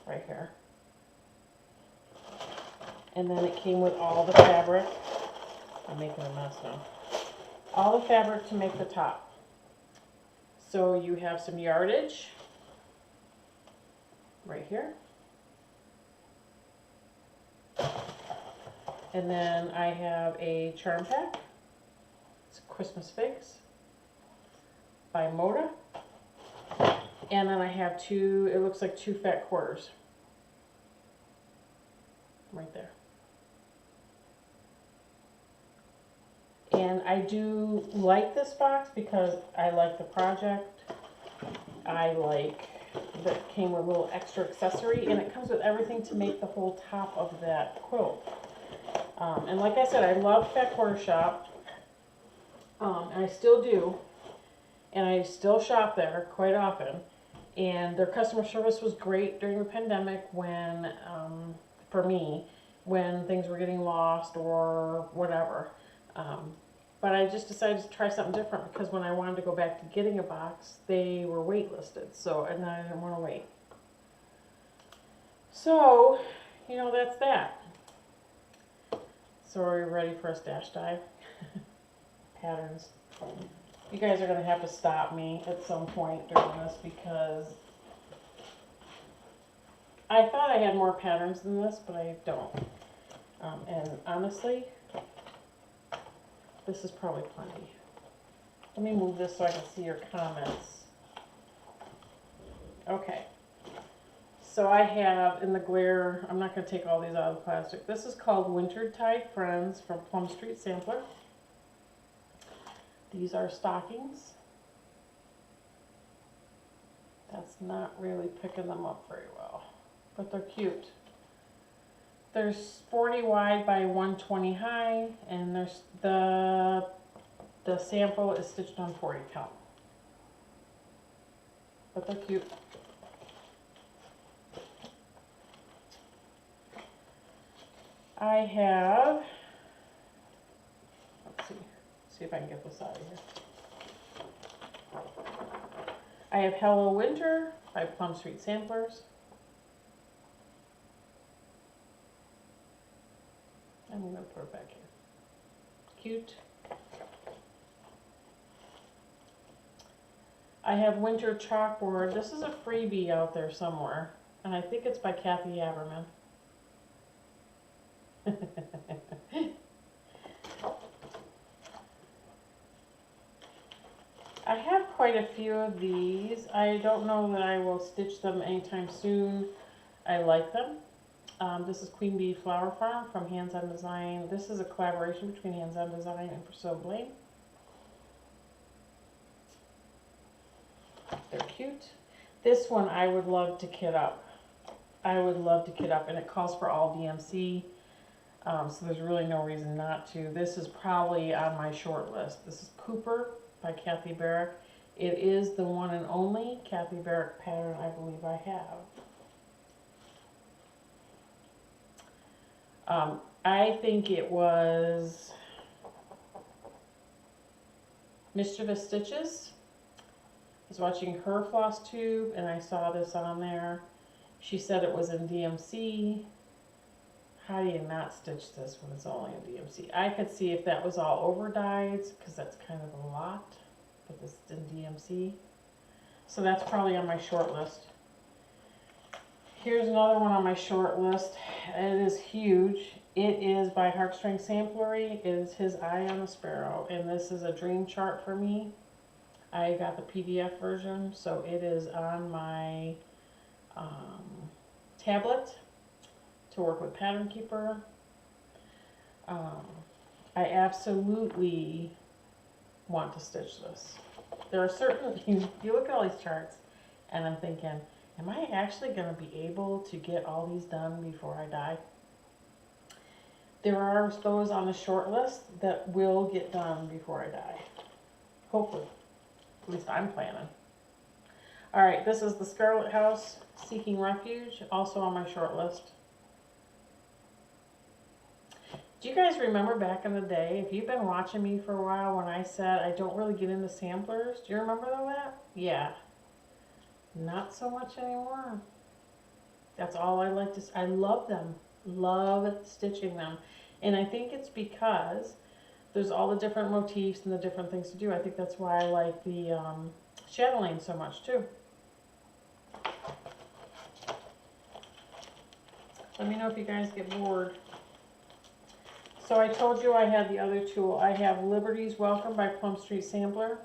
right here. And then it came with all the fabric. I'm making a mess now. All the fabric to make the top. So you have some yardage right here. And then I have a charm pack. It's Christmas Figs by Moda. And then I have two, it looks like 2 fat quarters. Right there. And I do like this box because I like the project. I like that it came with a little extra accessory, and it comes with everything to make the whole top of that quilt. And like I said, I love Fat Quarter Shop, and I still do, and I still shop there quite often. And their customer service was great during the pandemic when, for me, when things were getting lost or whatever. But I just decided to try something different because when I wanted to go back to getting a box, they were waitlisted. So, and I didn't want to wait. So, you know, that's that. So are we ready for a stash dive? Patterns. You guys are going to have to stop me at some point during this because I thought I had more patterns than this, but I don't. And honestly, this is probably plenty. Let me move this so I can see your comments. Okay. So I have in the glare, I'm not going to take all these out of the plastic. This is called Wintertide Friends from Plum Street Sampler. These are stockings. That's not really picking them up very well, but they're cute. There's 40 wide by 120 high, and there's the sample is stitched on 40 count. But they're cute. I have, let's see if I can get this out of here. I have Hello Winter by Plum Street Samplers. I'm going to put it back here. Cute. I have Winter Chalkboard. This is a freebie out there somewhere, and I think it's by Kathy Aberman. I have quite a few of these. I don't know that I will stitch them anytime soon. I like them. This is Queen Bee Flower Farm from Hands On Design. This is a collaboration between Hands On Design and Priscilla Blaine. They're cute. This one I would love to kit up. I would love to kit up, and it calls for all DMC. So there's really no reason not to. This is probably on my short list. This is Cooper by Kathy Barrick. It is the one and only Kathy Barrick pattern I believe I have. I think it was Mischievous Stitches. I was watching her Flosstube and I saw this on there. She said it was in DMC. How do you not stitch this when it's only in DMC? I could see if that was all over dyes, because that's kind of a lot, but this is in DMC. So that's probably on my short list. Here's another one on my short list. It is huge. It is by Heartstring Samplery. It is His Eye on a Sparrow, and this is a dream chart for me. I got the PDF version, so it is on my tablet to work with Pattern Keeper. I absolutely want to stitch this. There are certain things, you look at all these charts, and I'm thinking, am I actually going to be able to get all these done before I die? There are those on the short list that will get done before I die. Hopefully. At least I'm planning. Alright, this is the Scarlet House Seeking Refuge, also on my short list. Do you guys remember back in the day, if you've been watching me for a while, when I said I don't really get into samplers? Do you remember that? Yeah. Not so much anymore. That's all I like to, I love them. Love stitching them. And I think it's because there's all the different motifs and the different things to do. I think that's why I like the chatelaine so much too. Let me know if you guys get bored. So I told you I had the other tool. I have Liberty's Welcome by Plum Street Sampler.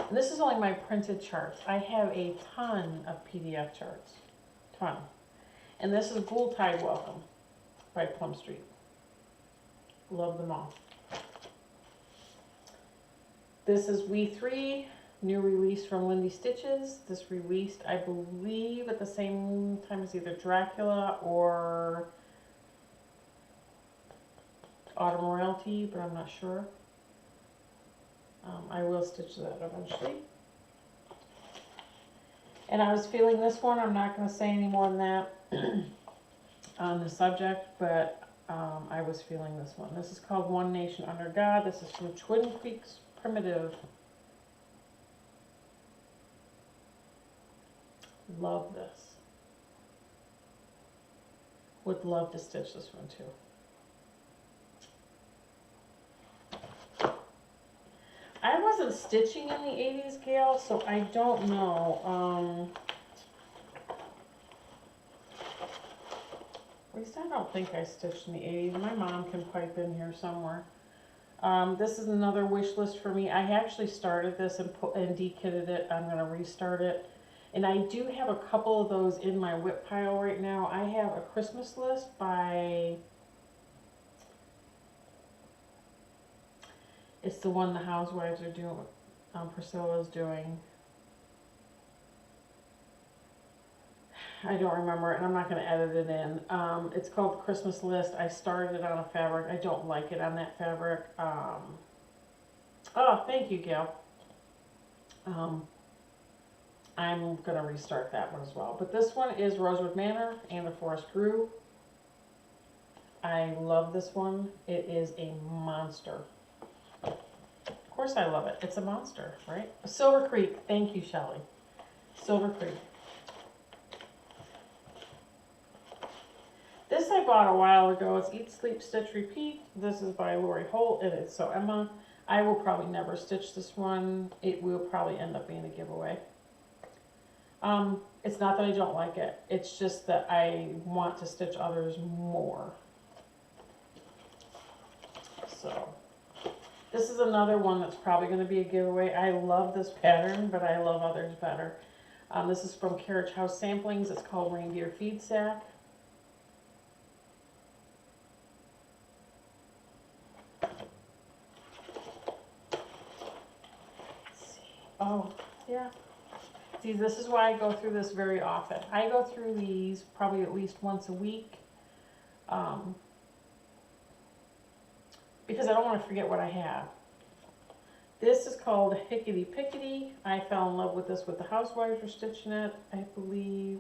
And this is only my printed charts. I have a ton of PDF charts. Ton. And this is Ghoultide Welcome by Plum Street. Love them all. This is We 3, new release from Lindy Stitches. This released, I believe, at the same time as either Dracula or Autumn Royalty, but I'm not sure. I will stitch that eventually. And I was feeling this one. I'm not going to say any more than that. on the subject, but I was feeling this one. This is called One Nation Under God. This is from Twin Creeks Primitive. Love this. Would love to stitch this one too. I wasn't stitching in the 80s, Gail, so I don't know. At least I don't think I stitched in the 80s. My mom can pipe in here somewhere. This is another wish list for me. I actually started this and dekitted it. I'm going to restart it. And I do have a couple of those in my whip pile right now. I have a Christmas list by... It's the one the housewives are doing, Priscilla's doing. I don't remember, and I'm not going to edit it in. It's called the Christmas List. I started it on a fabric. I don't like it on that fabric. Oh, thank you, Gail. I'm going to restart that one as well. But this one is Rosewood Manor and the Forest Grew. I love this one. It is a monster. Of course I love it. It's a monster, right? Silver Creek. Thank you, Shelley. Silver Creek. This I bought a while ago. It's Eat, Sleep, Stitch, Repeat. This is by Lori Holt, and it's So Emma. I will probably never stitch this one. It will probably end up being a giveaway. It's not that I don't like it. It's just that I want to stitch others more. So, this is another one that's probably going to be a giveaway. I love this pattern, but I love others better. This is from Carriage House Samplings. It's called Reindeer Feed Sack. Oh, yeah. See, this is why I go through this very often. I go through these probably at least once a week. Because I don't want to forget what I have. This is called Hickety Pickety. I fell in love with this with the housewives were stitching it, I believe.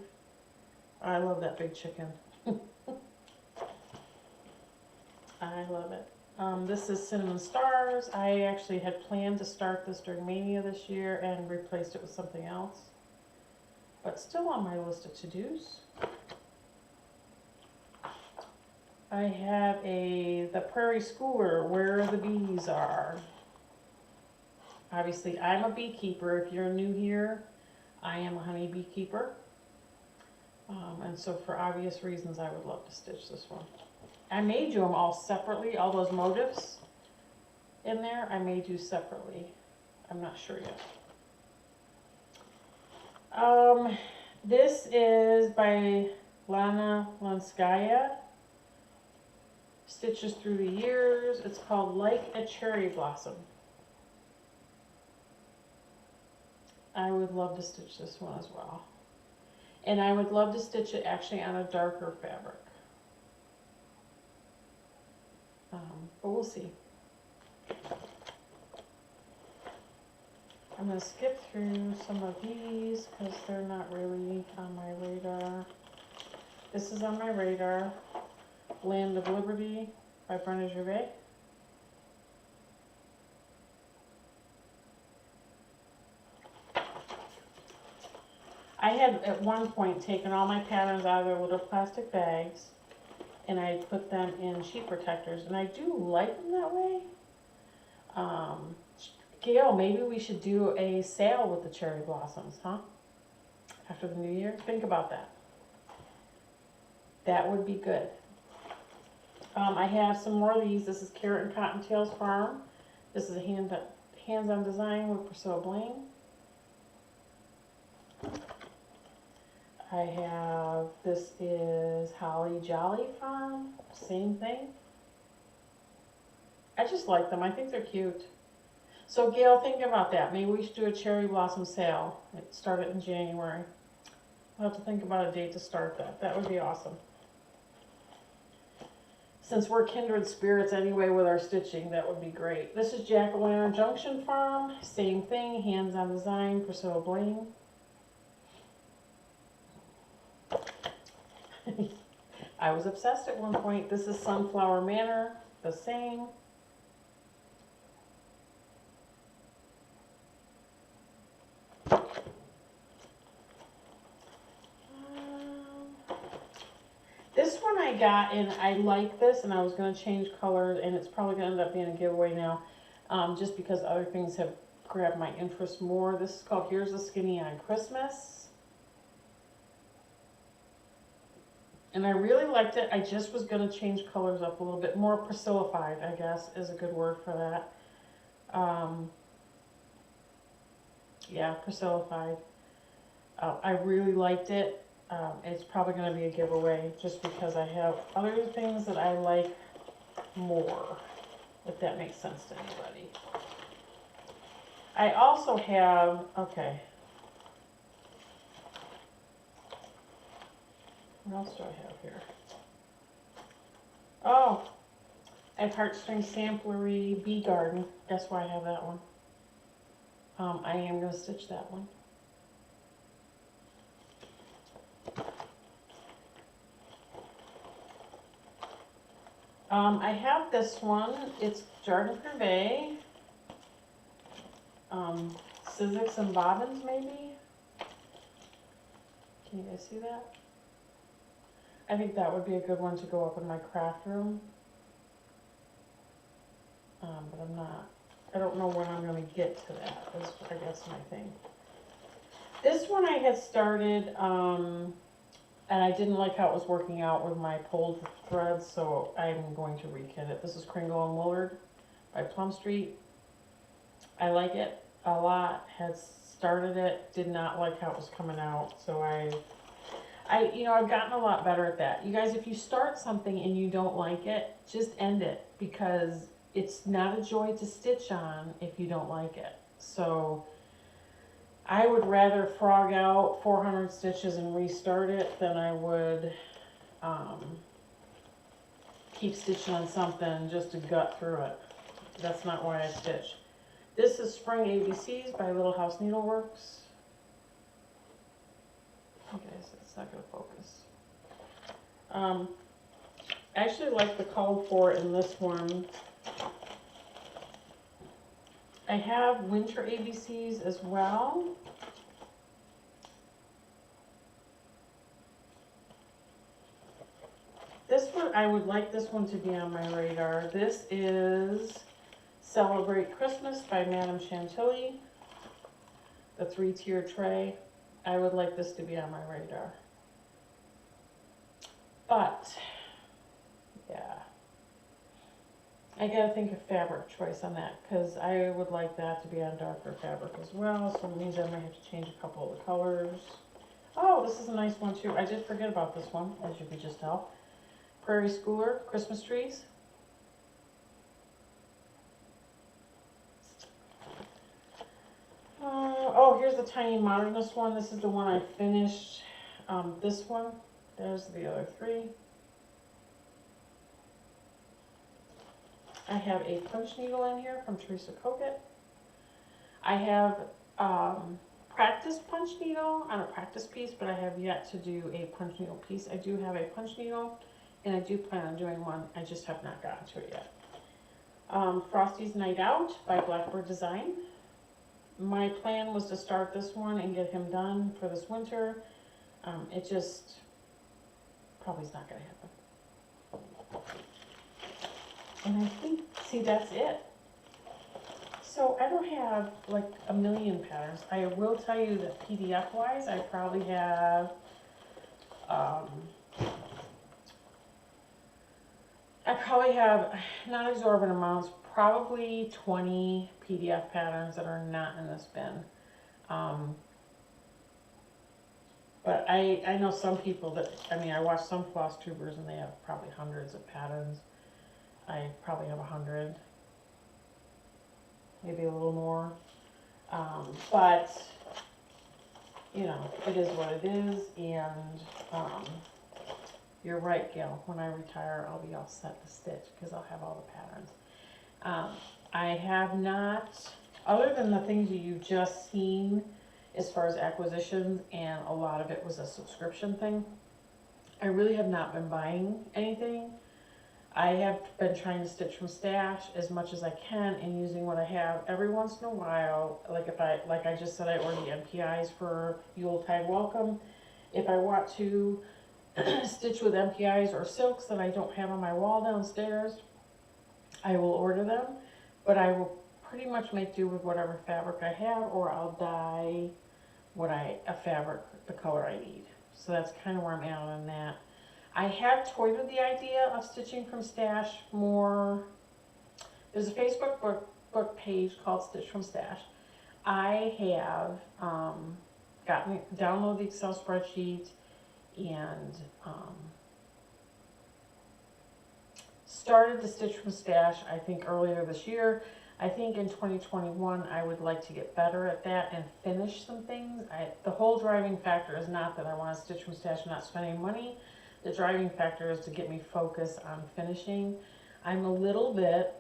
I love that big chicken. I love it. This is Cinnamon Stars. I actually had planned to start this during Mania this year and replaced it with something else. But still on my list of to-dos. I have the Prairie Schooler, Where the Bees Are. Obviously, I'm a beekeeper. If you're new here, I am a honey beekeeper. And so for obvious reasons, I would love to stitch this one. I made you them all separately, all those motifs in there, I made you separately. I'm not sure yet. This is by Lana Lanskaya. Stitches Through the Years. It's called Like a Cherry Blossom. I would love to stitch this one as well. And I would love to stitch it actually on a darker fabric. But we'll see. I'm going to skip through some of these because they're not really on my radar. This is on my radar. Land of Liberty by Brenda Gervais. I had at one point taken all my patterns out of their little plastic bags and I put them in sheet protectors, and I do like them that way. Gail, maybe we should do a sale with the cherry blossoms, huh? After the new year? Think about that. That would be good. I have some more of these. This is Carrot and Cottontails Farm. This is a hands-on design with Priscilla Blaine. I have, this is Holly Jolly Farm, same thing. I just like them, I think they're cute. So Gail, think about that. Maybe we should do a cherry blossom sale. Start it in January. I'll have to think about a date to start that. That would be awesome. Since we're kindred spirits anyway with our stitching, that would be great. This is Jack-O-Lantern Junction Farm, same thing, hands-on design, Priscilla Blaine. I was obsessed at one point. This is Sunflower Manor, the same. This one I got, and I like this, and I was going to change colors, and it's probably going to end up being a giveaway now, just because other things have grabbed my interest more. This is called Here's the Skinny on Christmas. And I really liked it. I just was going to change colors up a little bit. More Priscilla-fied, I guess, is a good word for that. Yeah, Priscilla-fied. I really liked it. It's probably going to be a giveaway just because I have other things that I like more, if that makes sense to anybody. I also have, okay. What else do I have here? Oh, I have Heartstring Samplery Bee Garden. Guess why I have that one. I am going to stitch that one. I have this one. It's Jardin Privé. Sizzix and Bobbins, maybe? Can you guys see that? I think that would be a good one to go up in my craft room. But I'm not, I don't know when I'm going to get to that, is I guess my thing. This one I had started, and I didn't like how it was working out with my pulled threads, so I'm going to rekit it. This is Kringle and Willard by Plum Street. I like it a lot. Had started it, did not like how it was coming out, so you know, I've gotten a lot better at that. You guys, if you start something and you don't like it, just end it, because it's not a joy to stitch on if you don't like it. So I would rather frog out 400 stitches and restart it than I would keep stitching on something just to gut through it. That's not why I stitch. This is Spring ABCs by Little House Needleworks. Okay, so it's not going to focus. I actually like the color for it in this one. I have Winter ABCs as well. This one, I would like this one to be on my radar. This is Celebrate Christmas by Madame Chantilly. The 3-tier tray. I would like this to be on my radar. But, yeah. I gotta think of fabric choice on that, because I would like that to be on darker fabric as well, so it means I might have to change a couple of the colors. Oh, this is a nice one too. I did forget about this one, as you could just tell. Prairie Schooler, Christmas Trees. Oh, here's the Tiny Modernist one. This is the one I finished. This one. There's the other three. I have a punch needle in here from Teresa Coquette. I have practice punch needle on a practice piece, but I have yet to do a punch needle piece. I do have a punch needle, and I do plan on doing one. I just have not gotten to it yet. Frosty's Night Out by Blackbird Design. My plan was to start this one and get him done for this winter. It just probably is not going to happen. And I think, see, that's it. So I don't have like a million patterns. I will tell you that PDF wise, I probably have, not exorbitant amounts, probably 20 PDF patterns that are not in this bin. But I know some people that, I mean, I watch some Flosstubers and they have probably hundreds of patterns. I probably have 100, maybe a little more. But, you know, it is what it is. And you're right, Gail. When I retire, I'll be all set to stitch because I'll have all the patterns. I have not, other than the things you've just seen as far as acquisitions, and a lot of it was a subscription thing, I really have not been buying anything. I have been trying to stitch from stash as much as I can and using what I have. Every once in a while, like I just said, I ordered the MPIs for Yuletide Welcome. If I want to stitch with MPIs or silks that I don't have on my wall downstairs, I will order them, but I will pretty much make do with whatever fabric I have, or I'll dye a fabric, the color I need. So that's kind of where I'm at on that. I have toyed with the idea of stitching from stash more. There's a Facebook book page called Stitch from Stash. I have download the Excel spreadsheet and started to stitch from stash, I think earlier this year. I think in 2021 I would like to get better at that and finish some things. The whole driving factor is not that I want to stitch from stash and not spending money. The driving factor is to get me focused on finishing. I'm a little bit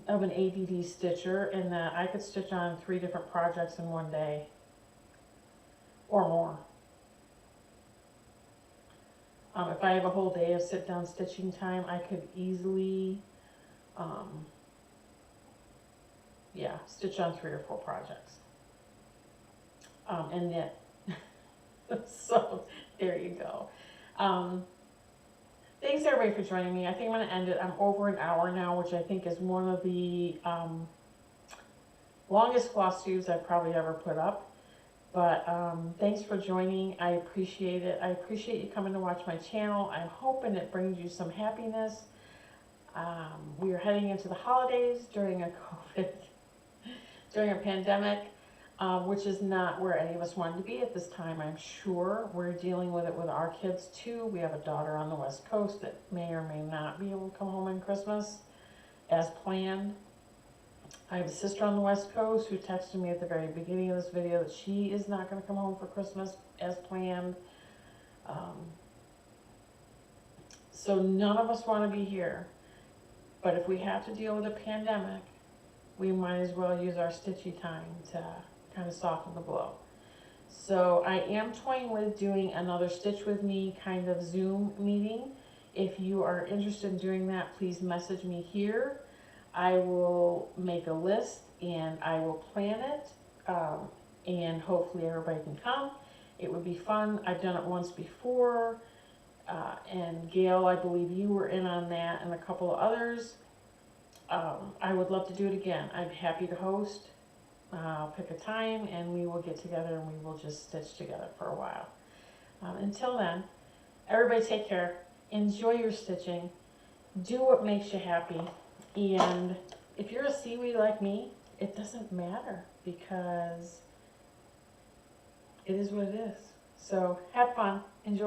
of an ADD stitcher in that I could stitch on 3 different projects in one day or more. If I have a whole day of sit down stitching time, I could easily stitch on 3 or 4 projects. And knit. So there you go. Thanks everybody for joining me. I think I'm going to end it. I'm over an hour now, which I think is one of the longest Flosstubes I've probably ever put up. But thanks for joining. I appreciate it. I appreciate you coming to watch my channel. I'm hoping it brings you some happiness. We are heading into the holidays during a pandemic. Which is not where any of us wanted to be at this time, I'm sure. We're dealing with it with our kids too. We have a daughter on the West Coast that may or may not be able to come home on Christmas as planned. I have a sister on the West Coast who texted me at the very beginning of this video that she is not going to come home for Christmas as planned. So none of us want to be here. But if we have to deal with a pandemic, we might as well use our stitchy time to kind of soften the blow. So I am toying with doing another Stitch With Me kind of Zoom meeting. If you are interested in doing that, please message me here. I will make a list and I will plan it, and hopefully everybody can come. It would be fun. I've done it once before, and Gail, I believe you were in on that, and a couple of others. I would love to do it again. I'm happy to host. I'll pick a time and we will get together and we will just stitch together for a while. Until then, everybody take care. Enjoy your stitching. Do what makes you happy. And if you're a seaweed like me, it doesn't matter because it is what it is. So have fun. Enjoy.